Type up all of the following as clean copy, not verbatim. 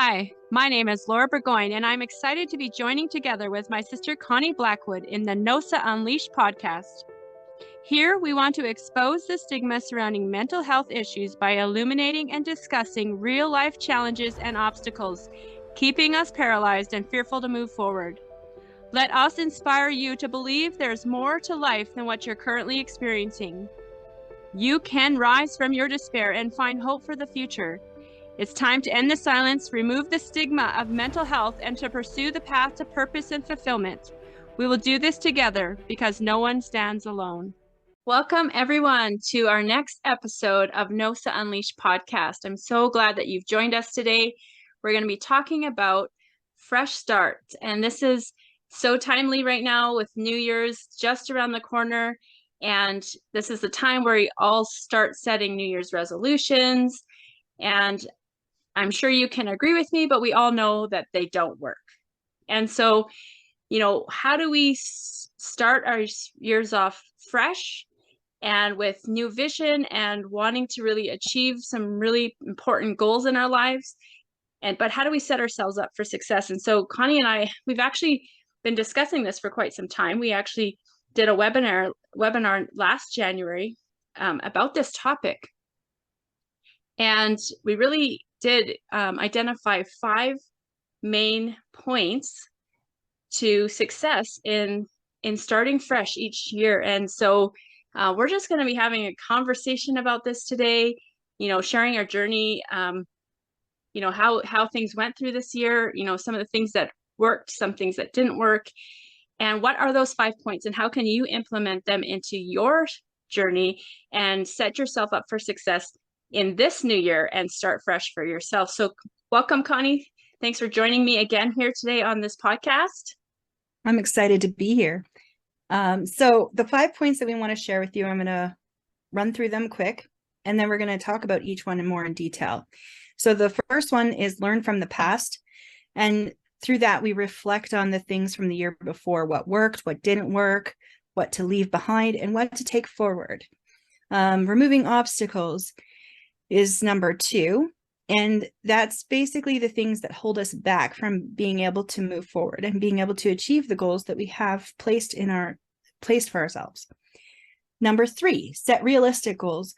Hi, my name is Laura Burgoyne, and I'm excited to be joining together with my sister Connie Blackwood in the NOSA Unleashed podcast. Here, we want to expose the stigma surrounding mental health issues by illuminating and discussing real-life challenges and obstacles, keeping us paralyzed and fearful to move forward. Let us inspire you to believe there's more to life than what you're currently experiencing. You can rise from your despair and find hope for the future. It's time to end the silence, remove the stigma of mental health, and to pursue the path to purpose and fulfillment. We will do this together because no one stands alone. Welcome, everyone, to our next episode of NOSA Unleashed podcast. I'm so glad that you've joined us today. We're going to be talking about fresh starts, and this is so timely right now with New Year's just around the corner. And this is the time where we all start setting New Year's resolutions. And I'm sure you can agree with me, but we all know that they don't work. And so, how do we start our years off fresh and with new vision and wanting to really achieve some really important goals in our lives? But how do we set ourselves up for success? And so Connie and I, we've actually been discussing this for quite some time. We actually did a webinar last January about this topic. And we really did identify 5 main points to success in starting fresh each year. And so we're just going to be having a conversation about this today, sharing our journey, how things went through this year, some of the things that worked, some things that didn't work, and what are those 5 points and how can you implement them into your journey and set yourself up for success in this new year and start fresh for yourself. So welcome, Connie. Thanks for joining me again here today on this podcast. I'm excited to be here. So the 5 points that we want to share with you, I'm going to run through them quick, and then we're going to talk about each one more in detail. So the first one is learn from the past. And through that, we reflect on the things from the year before, what worked, what didn't work, what to leave behind, and what to take forward. Removing obstacles is number 2. And that's basically the things that hold us back from being able to move forward and being able to achieve the goals that we have placed for ourselves. Number 3, set realistic goals.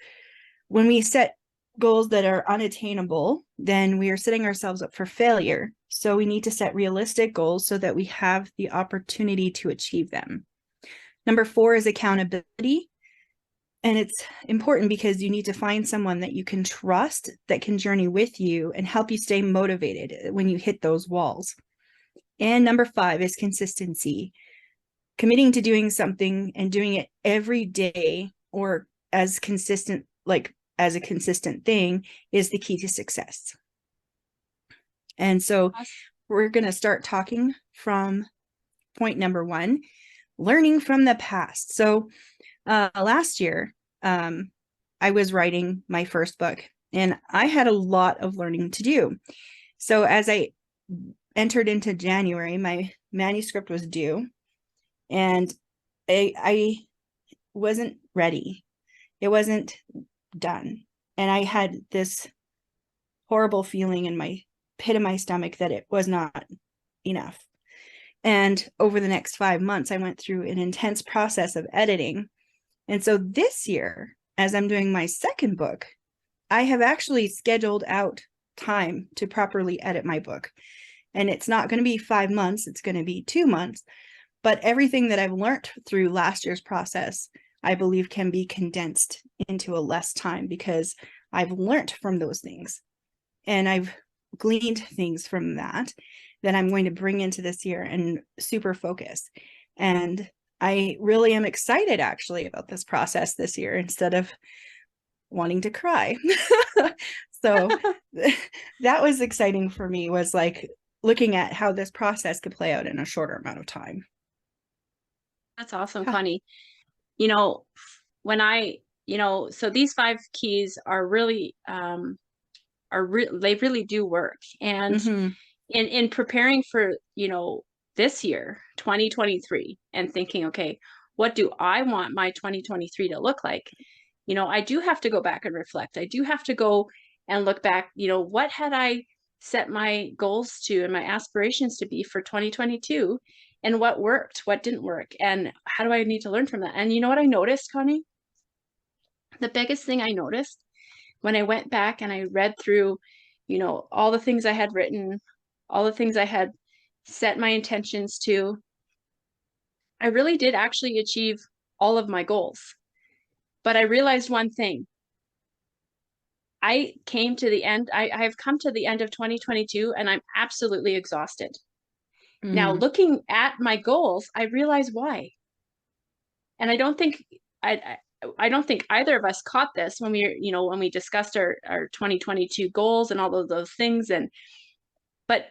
When we set goals that are unattainable, then we are setting ourselves up for failure. So we need to set realistic goals so that we have the opportunity to achieve them. Number 4 is accountability. And it's important because you need to find someone that you can trust that can journey with you and help you stay motivated when you hit those walls. And number 5 is consistency. Committing to doing something and doing it every day or as a consistent thing is the key to success. And so we're going to start talking from point number 1, learning from the past. So last year, I was writing my first book, and I had a lot of learning to do. So as I entered into January, my manuscript was due, and I wasn't ready. It wasn't done. And I had this horrible feeling in my pit of my stomach that it was not enough. And over the next 5 months, I went through an intense process of editing. And so this year, as I'm doing my second book, I have actually scheduled out time to properly edit my book. And it's not going to be 5 months, it's going to be 2 months. But everything that I've learned through last year's process, I believe can be condensed into a less time because I've learned from those things. And I've gleaned things from that I'm going to bring into this year and super focus. And I really am excited actually about this process this year instead of wanting to cry. So that was exciting for me, was like looking at how this process could play out in a shorter amount of time. That's awesome, Connie. So these 5 keys are really, they really do work. And in preparing for, this year, 2023, and thinking, okay, what do I want my 2023 to look like? I do have to go back and reflect. I do have to go and look back, what had I set my goals to and my aspirations to be for 2022, and what worked, what didn't work, and how do I need to learn from that. And you know what I noticed, Connie? The biggest thing I noticed when I went back and I read through, all the things I had written, all the things I had set my intentions to, I really did actually achieve all of my goals. But I realized one thing. I came to the end, I have come to the end of 2022 and I'm absolutely exhausted. Now, looking at my goals, I realize why. And I, I don't think either of us caught this when when we discussed our 2022 goals and all of those things. But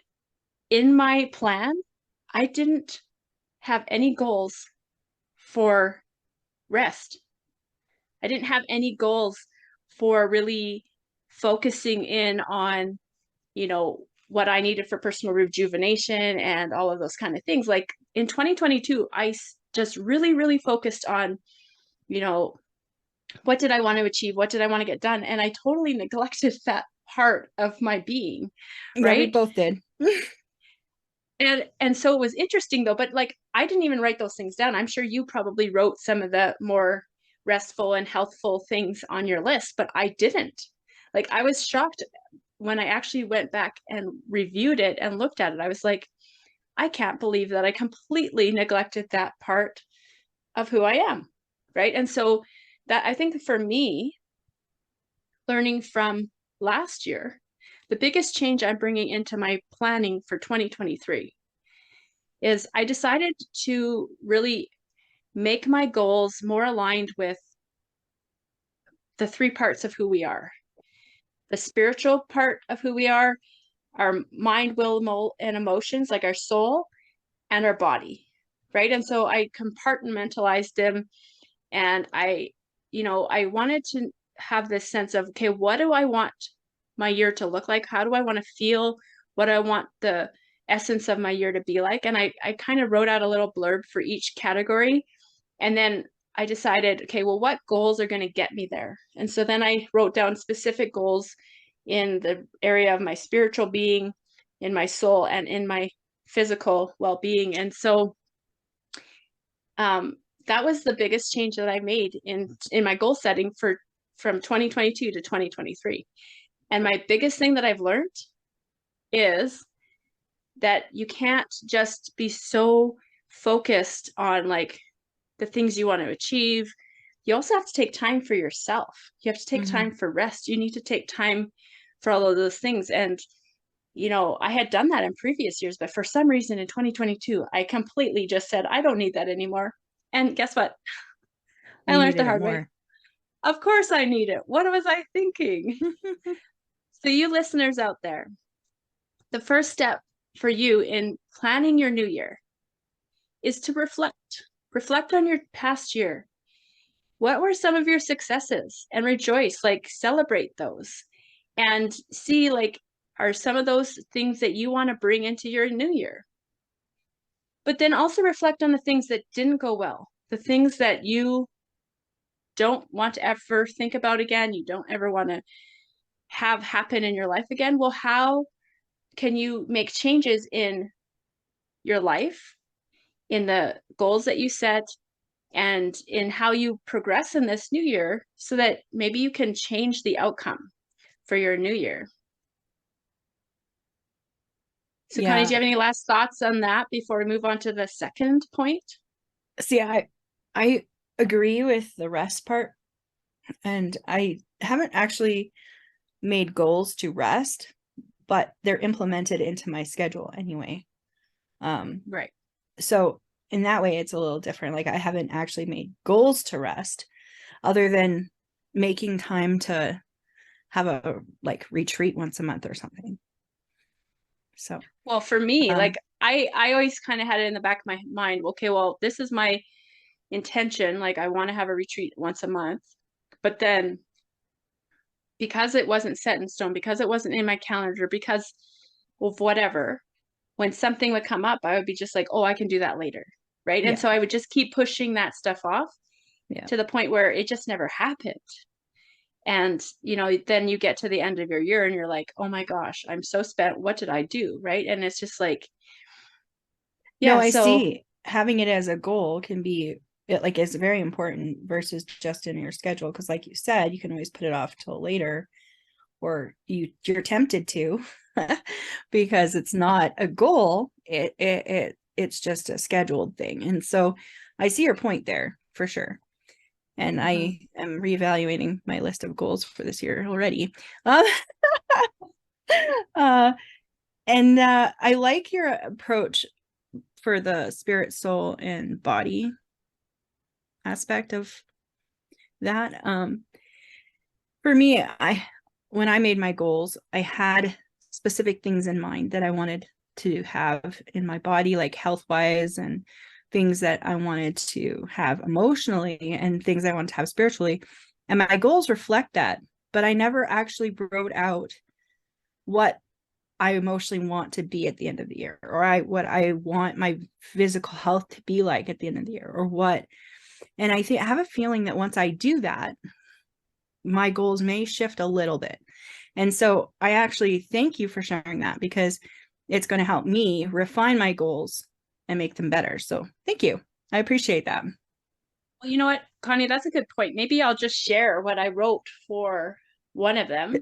in my plan, I didn't have any goals for rest. I didn't have any goals for really focusing in on, what I needed for personal rejuvenation and all of those kind of things. Like in 2022, I just really, really focused on, what did I want to achieve? What did I want to get done? And I totally neglected that part of my being, Yeah, we right? both did. And so it was interesting though, but like I didn't even write those things down. I'm sure you probably wrote some of the more restful and healthful things on your list, but I didn't. Like I was shocked when I actually went back and reviewed it and looked at it. I was like, I can't believe that I completely neglected that part of who I am, right? And so that, I think for me, learning from last year, the biggest change I'm bringing into my planning for 2023 is I decided to really make my goals more aligned with the three parts of who we are: the spiritual part of who we are, our mind, will, and emotions, like our soul, and our body, right? And so I compartmentalized them, and I wanted to have this sense of, okay, what do I want my year to look like? How do I want to feel? What do I want the essence of my year to be like? And I kind of wrote out a little blurb for each category. And then I decided, okay, well, what goals are going to get me there? And so then I wrote down specific goals in the area of my spiritual being, in my soul, and in my physical well-being. And so that was the biggest change that I made in my goal setting from 2022 to 2023. And my biggest thing that I've learned is that you can't just be so focused on like the things you want to achieve. You also have to take time for yourself. You have to take time for rest. You need to take time for all of those things. And, I had done that in previous years, but for some reason in 2022, I completely just said, I don't need that anymore. And guess what? I You learned the needed it hard way. more. Of course I need it. What was I thinking? So you listeners out there, the first step for you in planning your new year is to reflect on your past year. What were some of your successes? And rejoice, like celebrate those, and see, like, are some of those things that you want to bring into your new year? But then also reflect on the things that didn't go well, the things that you don't want to ever think about again, you don't ever want to have happen in your life again. Well, how can you make changes in your life, in the goals that you set, and in how you progress in this new year so that maybe you can change the outcome for your new year? So, Connie, do you Yeah. have any last thoughts on that before we move on to the second point? See, I agree with the rest part, and I haven't actually made goals to rest, but they're implemented into my schedule anyway. Right. So in that way, it's a little different. Like I haven't actually made goals to rest other than making time to have a like retreat once a month or something. So, Well, for me, like I always kind of had it in the back of my mind, okay, well, this is my intention. Like I want to have a retreat once a month. But then because it wasn't set in stone, because it wasn't in my calendar, because of whatever, when something would come up, I would be just like, oh, I can do that later. Right. And yeah, so I would just keep pushing that stuff off yeah, to the point where it just never happened. And, then you get to the end of your year and you're like, oh my gosh, I'm so spent. What did I do? Right. And it's just like, No, yeah, I so see. Having it as a goal can be is very important versus just in your schedule. Because like you said, you can always put it off till later, or you're tempted to because it's not a goal. It's just a scheduled thing. And so I see your point there for sure. And I am reevaluating my list of goals for this year already. Uh, uh, and I like your approach for the spirit, soul, and body aspect of that. For me, when I made my goals, I had specific things in mind that I wanted to have in my body, like health wise, and things that I wanted to have emotionally, and things I wanted to have spiritually. And my goals reflect that, but I never actually wrote out what I emotionally want to be at the end of the year, or what I want my physical health to be like at the end of the year, or what. And I have a feeling that once I do that, my goals may shift a little bit. And so I actually thank you for sharing that, because it's going to help me refine my goals and make them better. So thank you. I appreciate that. Well, you know what, Connie, that's a good point. Maybe I'll just share what I wrote for one of them,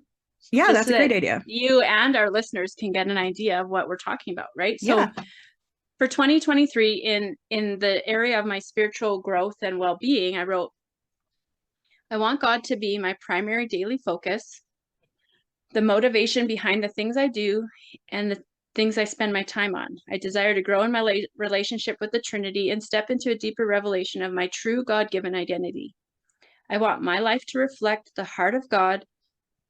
Yeah, just that's so a great that idea. you and our listeners can get an idea of what we're talking about, right? So Yeah. for 2023, in the area of my spiritual growth and well-being, I wrote, I want God to be my primary daily focus, the motivation behind the things I do, and the things I spend my time on. I desire to grow in my relationship with the Trinity and step into a deeper revelation of my true God-given identity. I want my life to reflect the heart of God.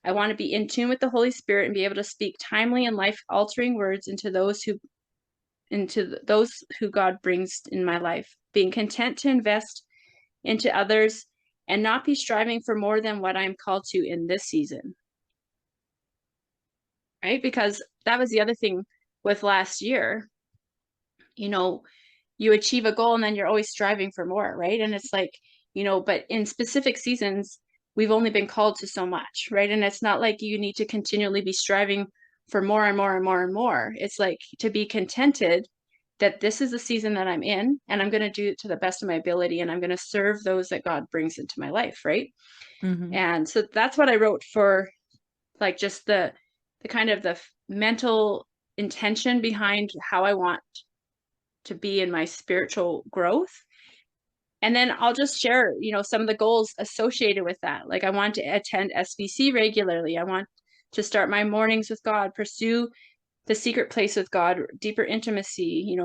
I want to be in tune with the Holy Spirit and be able to speak timely and life-altering words into those who God brings in my life, being content to invest into others and not be striving for more than what I'm called to in this season. Right? Because that was the other thing with last year. You achieve a goal and then you're always striving for more, right? And it's like, but in specific seasons, we've only been called to so much, right? And it's not like you need to continually be striving for more and more and more and more. It's like to be contented that this is the season that I'm in, and I'm going to do it to the best of my ability, and I'm going to serve those that God brings into my life, right? Mm-hmm. And so that's what I wrote for, like, just the kind of the mental intention behind how I want to be in my spiritual growth. And then I'll just share, some of the goals associated with that. Like, I want to attend SBC regularly. I want to start my mornings with God, pursue the secret place with God, deeper intimacy,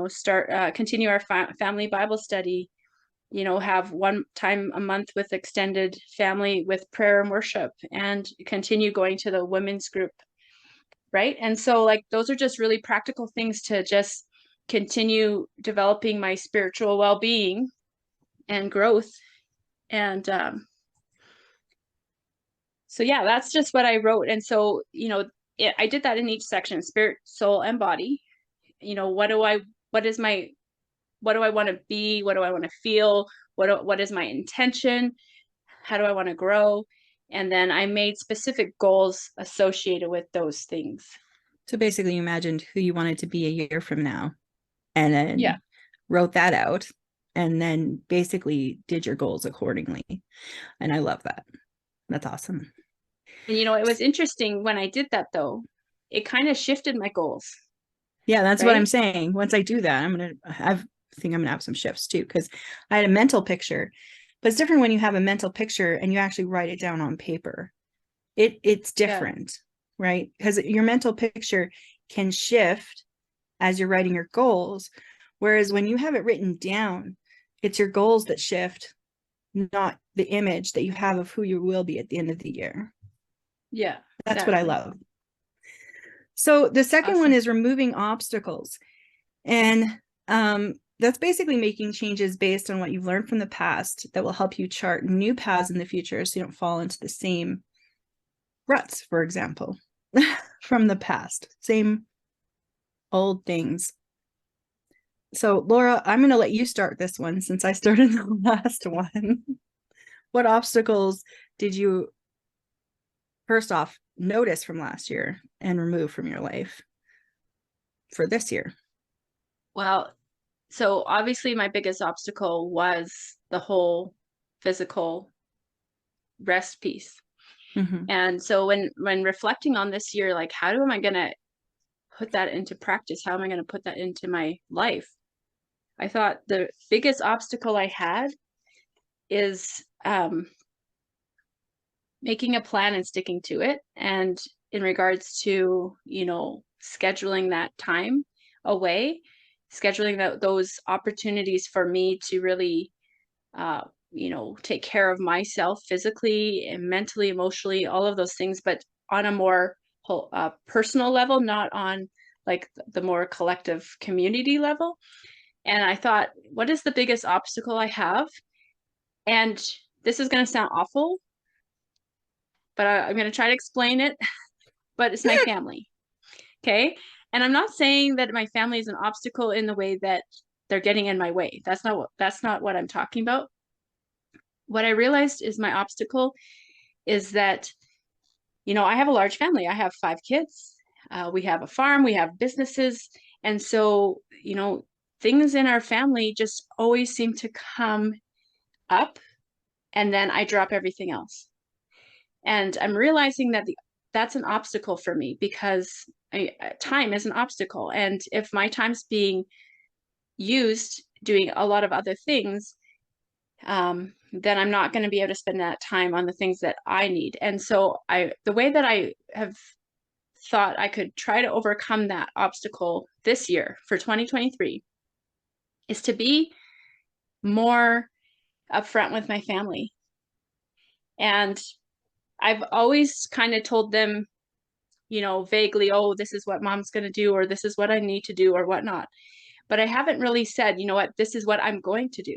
continue our family Bible study, have one time a month with extended family with prayer and worship, and continue going to the women's group. Right. And so, like, those are just really practical things to just continue developing my spiritual well-being and growth. And so, yeah, that's just what I wrote. And so, I did that in each section: spirit, soul, and body. What do I want to be? What do I want to feel? What is my intention? How do I want to grow? And then I made specific goals associated with those things. So basically, you imagined who you wanted to be a year from now, and then wrote that out, and then basically did your goals accordingly. And I love that. That's awesome. And it was interesting when I did that, though. It kind of shifted my goals. Yeah, that's right? what I'm saying. Once I do that, I think I'm gonna have some shifts too, because I had a mental picture, but it's different when you have a mental picture and you actually write it down on paper. It's different, right? Because your mental picture can shift as you're writing your goals, whereas when you have it written down, it's your goals that shift, not the image that you have of who you will be at the end of the year. Yeah, that's what I love. So the second one is removing obstacles. And that's basically making changes based on what you've learned from the past that will help you chart new paths in the future, so you don't fall into the same ruts, for example, from the past, same old things. So Laura, I'm going to let you start this one since I started the last one. What obstacles did you first off, notice from last year and remove from your life for this year? Well, so obviously my biggest obstacle was the whole physical rest piece. Mm-hmm. And so when reflecting on this year, like, how am I going to put that into practice? How am I going to put that into my life? I thought the biggest obstacle I had is making a plan and sticking to it. And in regards to, scheduling that time away, scheduling those opportunities for me to really, take care of myself physically and mentally, emotionally, all of those things, but on a more personal level, not on like the more collective community level. And I thought, what is the biggest obstacle I have? And this is going to sound awful, but I'm going to try to explain it. But it's my family. Okay. And I'm not saying that my family is an obstacle in the way that they're getting in my way. That's not what I'm talking about. What I realized is my obstacle is that, I have a large family. I have 5 kids. We have a farm, we have businesses. And so, things in our family just always seem to come up, and then I drop everything else. And I'm realizing that that's an obstacle for me because time is an obstacle. And if my time's being used doing a lot of other things, then I'm not going to be able to spend that time on the things that I need. And so the way that I have thought I could try to overcome that obstacle this year for 2023 is to be more upfront with my family. And I've always kind of told them, vaguely, oh, this is what mom's going to do, or this is what I need to do, or whatnot. But I haven't really said, this is what I'm going to do.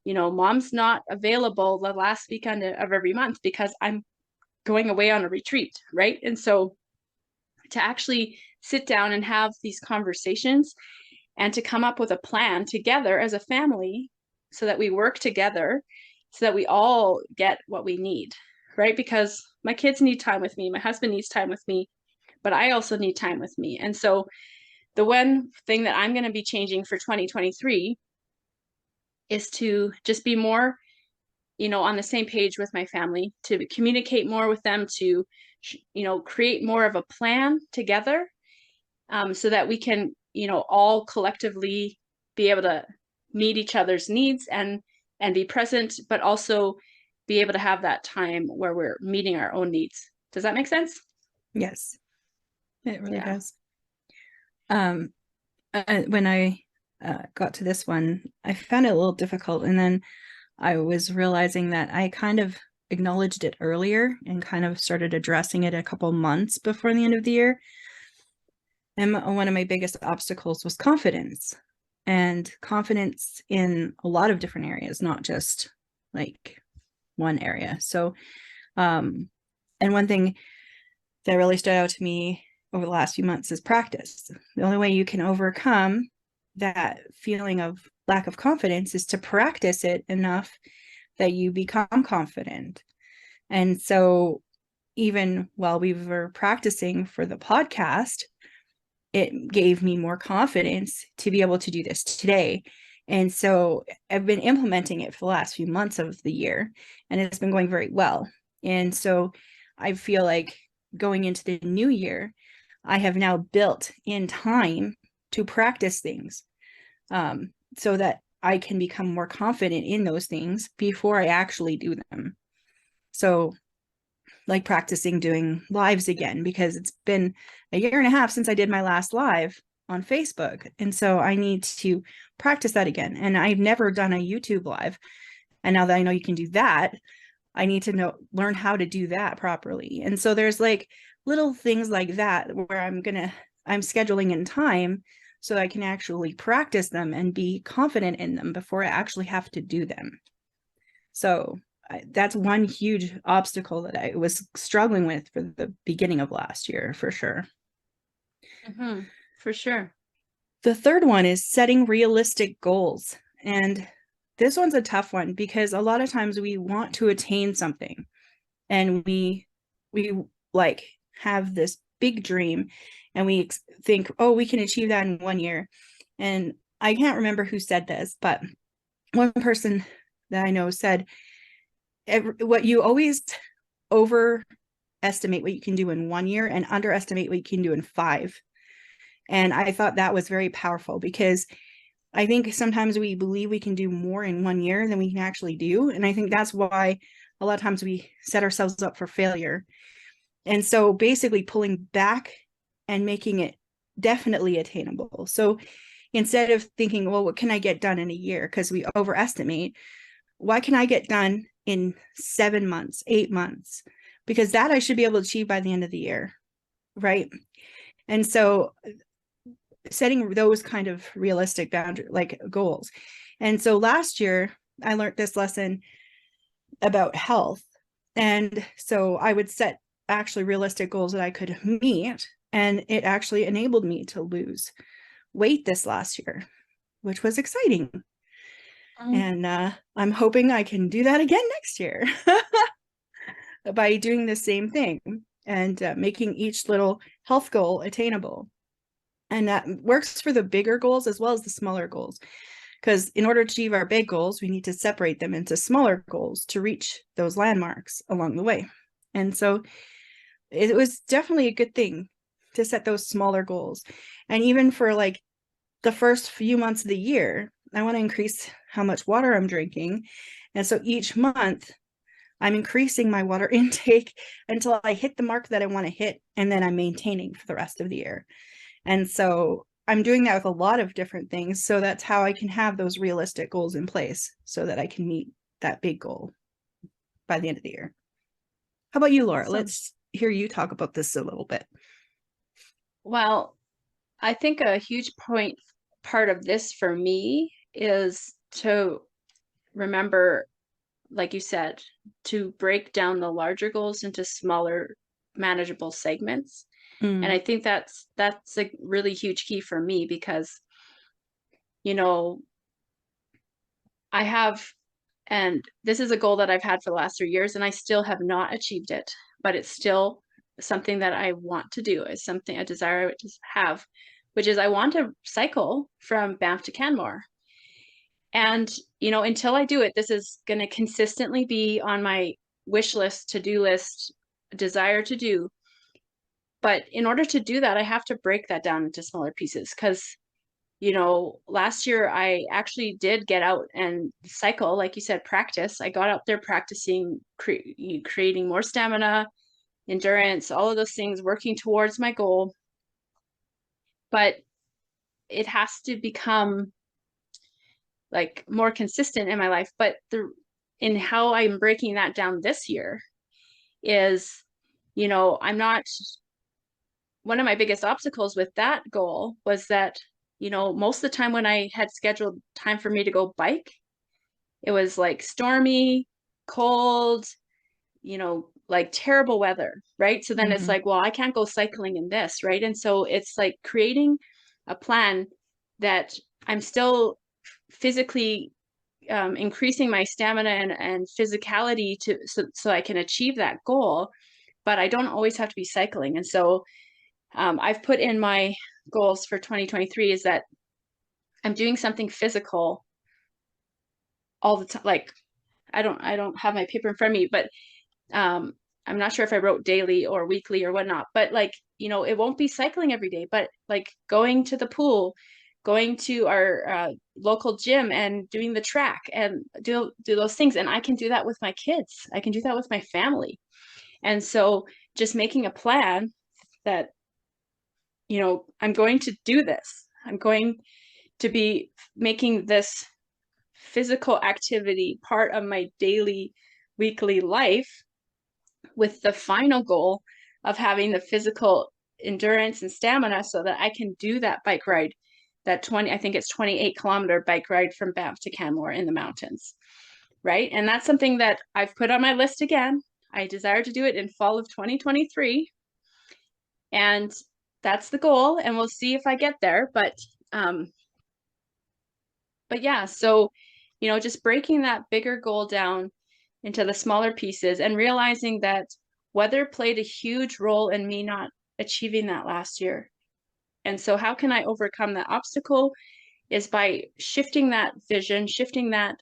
Mom's not available the last weekend of every month because I'm going away on a retreat, right? And so to actually sit down and have these conversations and to come up with a plan together as a family so that we work together so that we all get what we need, right? Because my kids need time with me, my husband needs time with me, but I also need time with me. And so the one thing that I'm going to be changing for 2023 is to just be more, on the same page with my family, to communicate more with them, to, create more of a plan together, so that we can, all collectively be able to meet each other's needs and be present, but also be able to have that time where we're meeting our own needs. Does that make sense? Yes, it really does. When I got to this one, I found it a little difficult. And then I was realizing that I kind of acknowledged it earlier and kind of started addressing it a couple months before the end of the year. And one of my biggest obstacles was confidence, and confidence in a lot of different areas, not just like one area. So, and one thing that really stood out to me over the last few months is practice. The only way you can overcome that feeling of lack of confidence is to practice it enough that you become confident. And so even while we were practicing for the podcast, it gave me more confidence to be able to do this today. And so I've been implementing it for the last few months of the year, and it's been going very well. And so I feel like going into the new year, I have now built in time to practice things, so that I can become more confident in those things before I actually do them. So like practicing doing lives again, because it's been a year and a half since I did my last live on Facebook. And so I need to practice that again. And I've never done a YouTube live. And now that I know you can do that, I need to learn how to do that properly. And so there's like little things like that where I'm scheduling in time so I can actually practice them and be confident in them before I actually have to do them. So that's one huge obstacle that I was struggling with for the beginning of last year, for sure. Mm-hmm. For sure. The third one is setting realistic goals. And this one's a tough one because a lot of times we want to attain something and we we like have this big dream and we think, oh, we can achieve that in 1 year. And I can't remember who said this, but one person that I know said, what you always overestimate what you can do in 1 year and underestimate what you can do in 5. And I thought that was very powerful, because I think sometimes we believe we can do more in 1 year than we can actually do. And I think that's why a lot of times we set ourselves up for failure. And so basically pulling back and making it definitely attainable. So instead of thinking, well, what can I get done in a year? Because we overestimate, why can I get done in 7 months, 8 months? Because that I should be able to achieve by the end of the year, right? And so setting those kind of realistic boundary, like goals. And so last year I learned this lesson about health. And so I would set actually realistic goals that I could meet. And it actually enabled me to lose weight this last year, which was exciting. And I'm hoping I can do that again next year by doing the same thing and making each little health goal attainable. And that works for the bigger goals as well as the smaller goals. Because in order to achieve our big goals, we need to separate them into smaller goals to reach those landmarks along the way. And so it was definitely a good thing to set those smaller goals. And even for like the first few months of the year, I want to increase how much water I'm drinking. And so each month I'm increasing my water intake until I hit the mark that I want to hit. And then I'm maintaining for the rest of the year. And so I'm doing that with a lot of different things. So that's how I can have those realistic goals in place so that I can meet that big goal by the end of the year. How about you, Laura? Awesome. Let's hear you talk about this a little bit. Well, I think a huge part of this for me is to remember, like you said, to break down the larger goals into smaller, manageable segments. And I think that's a really huge key for me, because, you know, I have, and this is a goal that I've had for the last 3 years, and I still have not achieved it, but it's still something that I want to do, is something, a desire to have, which is I want to cycle from Banff to Canmore. And, you know, until I do it, this is going to consistently be on my wish list, to-do list, desire to do. But in order to do that, I have to break that down into smaller pieces, because, you know, last year I actually did get out and cycle, like you said, practice. I got out there practicing, creating more stamina, endurance, all of those things, working towards my goal. But it has to become like more consistent in my life. But in how I'm breaking that down this year is, you know, one of my biggest obstacles with that goal was that, you know, most of the time when I had scheduled time for me to go bike, it was like stormy, cold, you know, like terrible weather, right? So then it's like, well, I can't go cycling in this, right? And so it's like creating a plan that I'm still physically increasing my stamina and physicality so I can achieve that goal, but I don't always have to be cycling. And so I've put in my goals for 2023 is that I'm doing something physical all the time. Like I don't have my paper in front of me, but I'm not sure if I wrote daily or weekly or whatnot, but like, you know, it won't be cycling every day, but like going to the pool, going to our local gym and doing the track and do those things. And I can do that with my kids. I can do that with my family. And so just making a plan that, you know, I'm going to do this. I'm going to be making this physical activity part of my daily, weekly life, with the final goal of having the physical endurance and stamina so that I can do that bike ride, I think it's 28-kilometer bike ride from Banff to Canmore in the mountains, right? And that's something that I've put on my list again. I desire to do it in fall of 2023. And that's the goal, and we'll see if I get there. But yeah, so, you know, just breaking that bigger goal down into the smaller pieces and realizing that weather played a huge role in me not achieving that last year. And so how can I overcome that obstacle is by shifting that vision, shifting that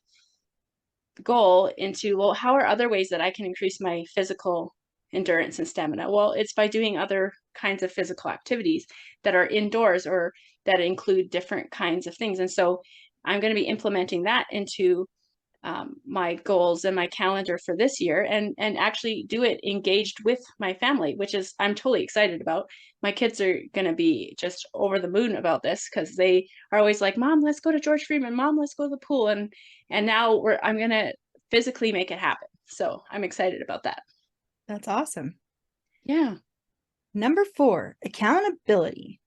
goal into, well, how are other ways that I can increase my physical endurance and stamina? Well, it's by doing other kinds of physical activities that are indoors or that include different kinds of things. And so I'm going to be implementing that into my goals and my calendar for this year, and actually do it engaged with my family, which is I'm totally excited about. My kids are going to be just over the moon about this because they are always like, Mom, let's go to George Freeman. Mom, let's go to the pool. And now I'm going to physically make it happen. So I'm excited about that. That's awesome. Yeah. Number 4, accountability.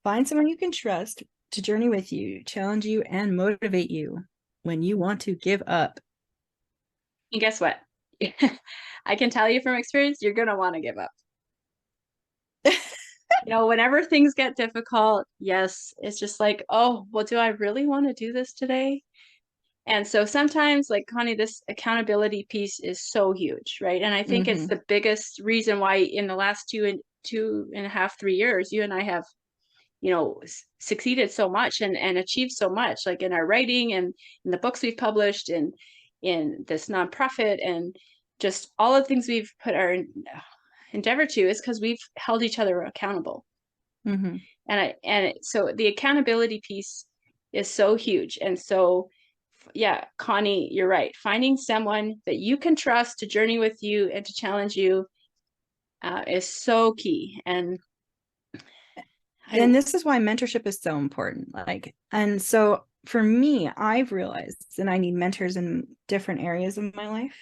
Find someone you can trust to journey with you, challenge you, and motivate you when you want to give up. And guess what? I can tell you from experience, you're going to want to give up. Whenever things get difficult, yes, it's just like, oh, well, do I really want to do this today? And so sometimes, like Connie, this accountability piece is so huge, right? And I think it's the biggest reason why in the last 2.5, 3 years, you and I have, succeeded so much and achieved so much, like in our writing and in the books we've published and in this nonprofit and just all of the things we've put our endeavor to is because we've held each other accountable. So the accountability piece is so huge. And so, yeah, Connie, you're right. Finding someone that you can trust to journey with you and to challenge you is so key. And this is why mentorship is so important. And so for me, I've realized that I need mentors in different areas of my life.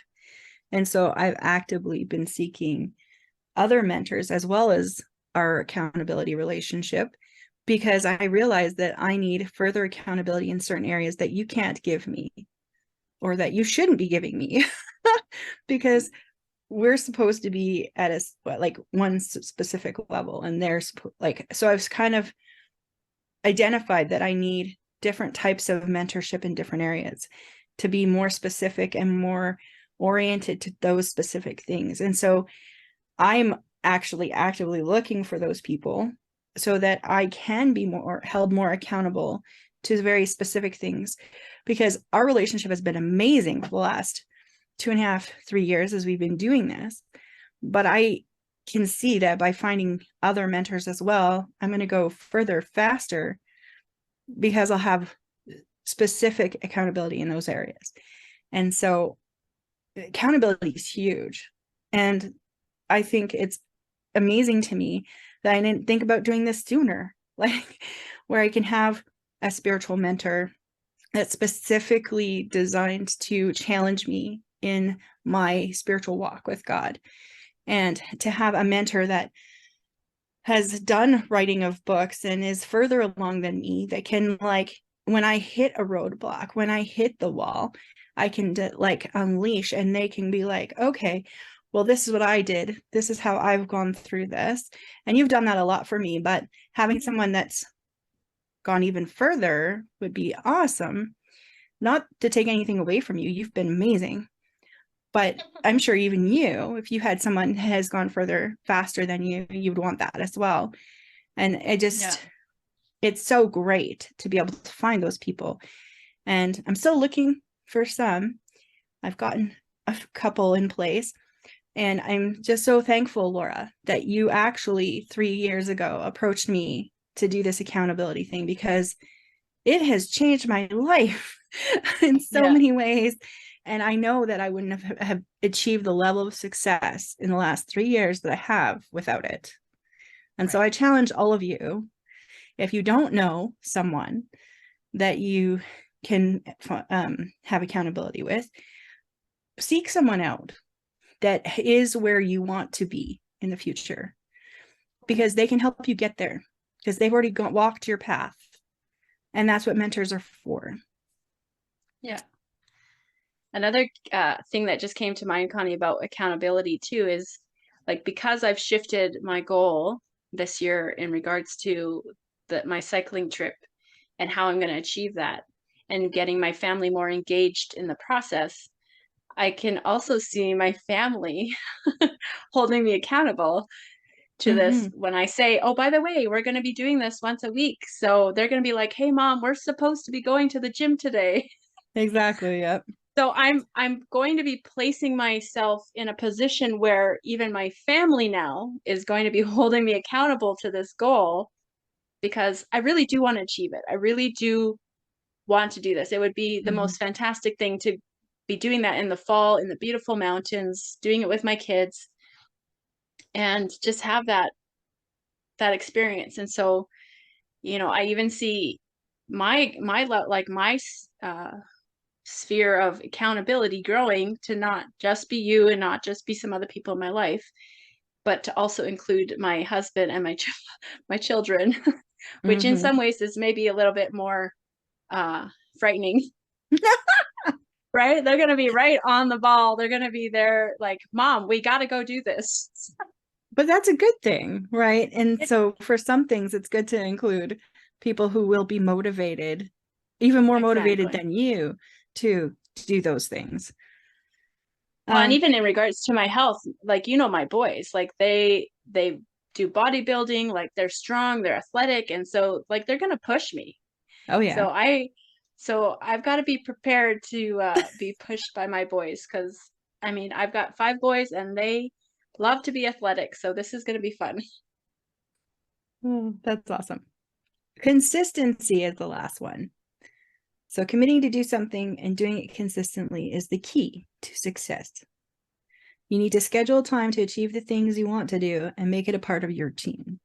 And so I've actively been seeking other mentors as well as our accountability relationship, because I realized that I need further accountability in certain areas that you can't give me or that you shouldn't be giving me because we're supposed to be at one specific level, and so I've kind of identified that I need different types of mentorship in different areas to be more specific and more oriented to those specific things. And so I'm actually actively looking for those people so that I can be held more accountable to very specific things, because our relationship has been amazing for the last 2.5, 3 years as we've been doing this. But I can see that by finding other mentors as well, I'm going to go further faster because I'll have specific accountability in those areas. And so accountability is huge. And I think it's amazing to me that I didn't think about doing this sooner, where I can have a spiritual mentor that's specifically designed to challenge me in my spiritual walk with God, and to have a mentor that has done writing of books and is further along than me, that can, when I hit a roadblock, when I hit the wall, I can unleash, and they can be like, okay, well, this is what I did. This is how I've gone through this. And you've done that a lot for me, but having someone that's gone even further would be awesome. Not to take anything away from you. You've been amazing. But I'm sure even you, if you had someone who has gone further faster than you, you would want that as well. And it's so great to be able to find those people. And I'm still looking for some. I've gotten a couple in place. And I'm just so thankful, Laura, that you actually 3 years ago approached me to do this accountability thing, because it has changed my life in so many ways. And I know that I wouldn't have achieved the level of success in the last 3 years that I have without it. And so I challenge all of you, if you don't know someone that you can have accountability with, seek someone out that is where you want to be in the future, because they can help you get there, because they've already walked your path. And that's what mentors are for. Yeah. Another thing that just came to mind, Connie, about accountability too, is because I've shifted my goal this year in regards to my cycling trip and how I'm going to achieve that, and getting my family more engaged in the process, I can also see my family holding me accountable to this Mm-hmm. when I say, oh, by the way, we're going to be doing this once a week. So they're going to be like, hey, mom, we're supposed to be going to the gym today. Exactly. Yep. So I'm going to be placing myself in a position where even my family now is going to be holding me accountable to this goal because I really do want to achieve it. I really do want to do this. It would be the Mm-hmm. most fantastic thing to be doing that in the fall in the beautiful mountains, doing it with my kids and just have that experience. And so, I even see my sphere of accountability growing to not just be you and not just be some other people in my life, but to also include my husband and my children, which in Mm-hmm. some ways is maybe a little bit more frightening, right? They're going to be right on the ball. They're going to be there like, mom, we got to go do this. But that's a good thing, right? And so for some things, it's good to include people who will be motivated, even more motivated Exactly. than you to do those things. Well, and even in regards to my health, like, my boys, like they do bodybuilding, like they're strong, they're athletic, and so like they're gonna push me. Oh yeah. So I've got to be prepared to be pushed by my boys because I mean I've got 5 boys and they love to be athletic, so this is gonna be fun. Oh, that's awesome. Consistency is the last one. So committing to do something and doing it consistently is the key to success. You need to schedule time to achieve the things you want to do and make it a part of your routine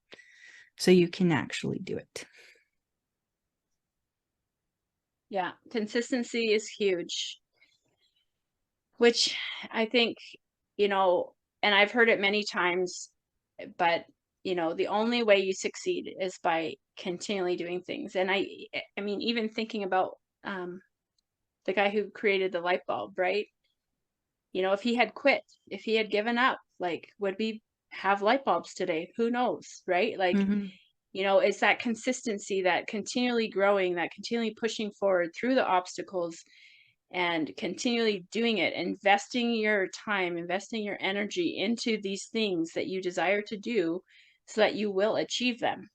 so you can actually do it. Yeah, consistency is huge, which I think, you know, and I've heard it many times, but the only way you succeed is by continually doing things. And I mean, even thinking about um, the guy who created the light bulb, right? If he had quit, if he had given up, like, would we have light bulbs today? Who knows, right? Like, Mm-hmm. it's that consistency, that continually growing, that continually pushing forward through the obstacles and continually doing it, investing your time, investing your energy into these things that you desire to do so that you will achieve them.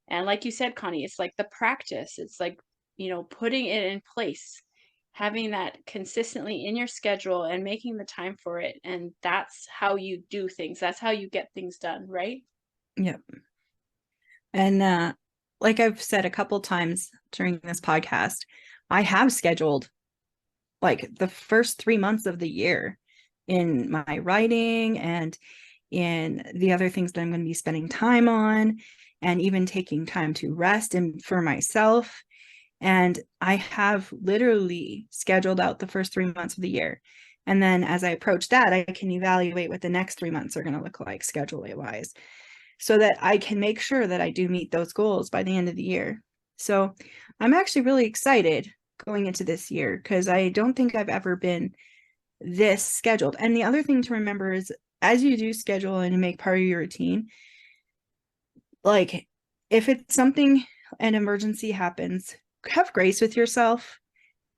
And like you said, Connie, it's like the practice. It's like, putting it in place, having that consistently in your schedule and making the time for it. And that's how you do things. That's how you get things done, right? Yep. And like I've said a couple times during this podcast, I have scheduled like the first 3 months of the year in my writing and in the other things that I'm going to be spending time on, and even taking time to rest and for myself. And I have literally scheduled out the first 3 months of the year. And then as I approach that, I can evaluate what the next 3 months are going to look like schedule wise, so that I can make sure that I do meet those goals by the end of the year. So I'm actually really excited going into this year because I don't think I've ever been this scheduled. And the other thing to remember is as you do schedule and make part of your routine, like if it's something, an emergency happens, have grace with yourself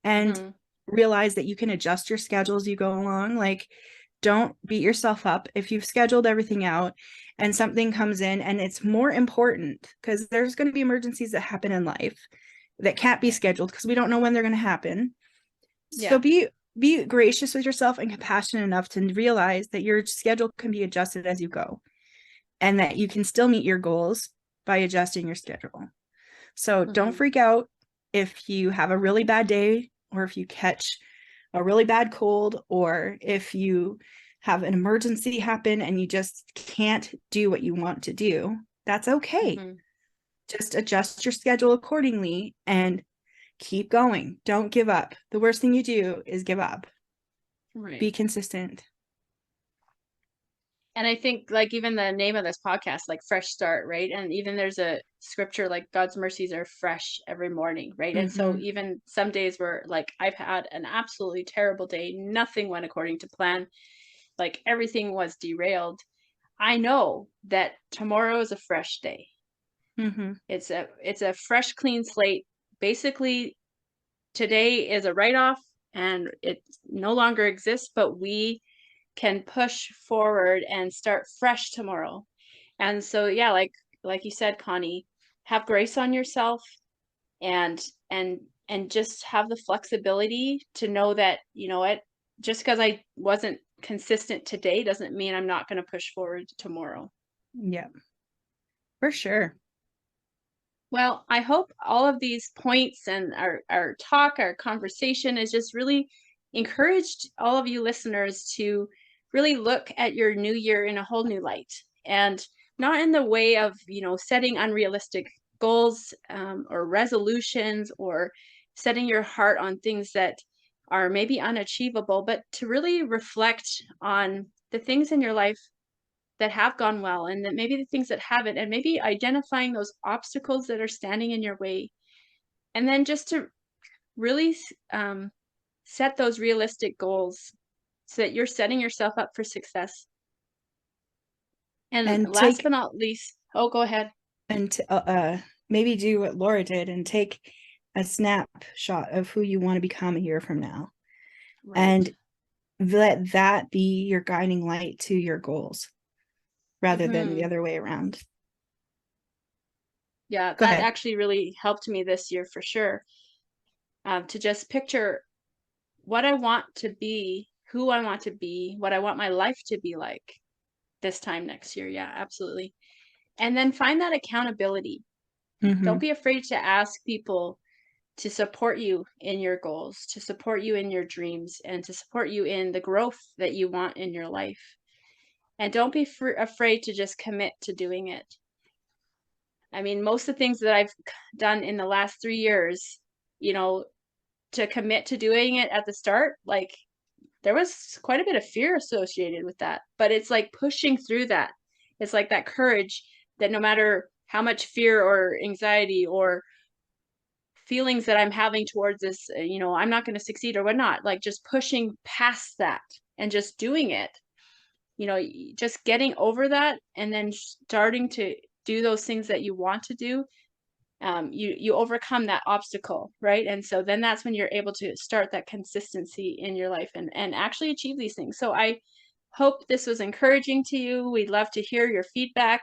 and Mm-hmm. realize that you can adjust your schedule as you go along. Like, don't beat yourself up if you've scheduled everything out and something comes in and it's more important, because there's going to be emergencies that happen in life that can't be scheduled because we don't know when they're going to happen. So Yeah. be gracious with yourself and compassionate enough to realize that your schedule can be adjusted as you go and that you can still meet your goals by adjusting your schedule. So don't Mm-hmm. freak out if you have a really bad day, or if you catch a really bad cold, or if you have an emergency happen and you just can't do what you want to do. That's okay. Mm-hmm. Just adjust your schedule accordingly and keep going. Don't give up. The worst thing you do is give up. Right. Be consistent. And I think like even the name of this podcast, like fresh start, right? And even there's a scripture like God's mercies are fresh every morning, right? And so Mm-hmm. even some days where like I've had an absolutely terrible day, nothing went according to plan, like everything was derailed. I know that tomorrow is a fresh day. Mm-hmm. It's a fresh clean slate. Basically, today is a write off and it no longer exists, but we can push forward and start fresh tomorrow. And so, yeah, like you said, Connie, have grace on yourself, and just have the flexibility to know that, you know what, just because I wasn't consistent today doesn't mean I'm not going to push forward tomorrow. Yeah, for sure. Well, I hope all of these points and our talk, our conversation has just really encouraged all of you listeners to really look at your new year in a whole new light, and not in the way of, you know, setting unrealistic goals, or resolutions, or setting your heart on things that are maybe unachievable, but to really reflect on the things in your life that have gone well, and that maybe the things that haven't, and maybe identifying those obstacles that are standing in your way. And then just to really set those realistic goals so that you're setting yourself up for success. And last but not least, oh, go ahead. And maybe do what Laura did and take a snapshot of who you want to become a year from now. Right. And let that be your guiding light to your goals, rather than the other way around. Yeah, that actually really helped me this year for sure. To just picture what I want to be, who I want to be, what I want my life to be like this time next year. Yeah, absolutely. And then find that accountability. Don't be afraid to ask people to support you in your goals, to support you in your dreams, and to support you in the growth that you want in your life. And don't be afraid to just commit to doing it. I mean, most of the things that I've done in the last 3 years, you know, to commit to doing it at the start, like, there was quite a bit of fear associated with that. But it's like pushing through that. It's like that courage that no matter how much fear or anxiety or feelings that I'm having towards this, you know, I'm not going to succeed or whatnot, like just pushing past that and just doing it, you know, just getting over that, and then starting to do those things that you want to do. You overcome that obstacle, right? And so then that's when you're able to start that consistency in your life and actually achieve these things. So I hope this was encouraging to you. We'd love to hear your feedback,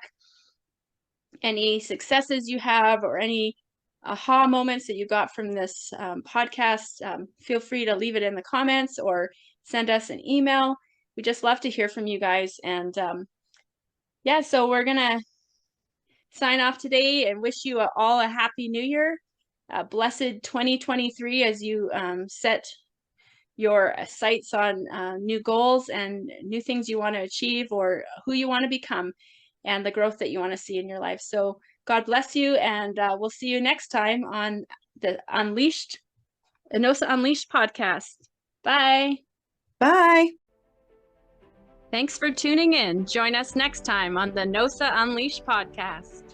any successes you have, or any aha moments that you got from this podcast. Feel free to leave it in the comments or send us an email. We just love to hear from you guys. And yeah, so we're gonna sign off today and wish you all a happy new year, a blessed 2023 as you set your sights on new goals and new things you want to achieve, or who you want to become, and the growth that you want to see in your life. So God bless you, and we'll see you next time on the Enosa Unleashed podcast. Bye. Bye. Thanks for tuning in. Join us next time on the Enosa Unleashed podcast.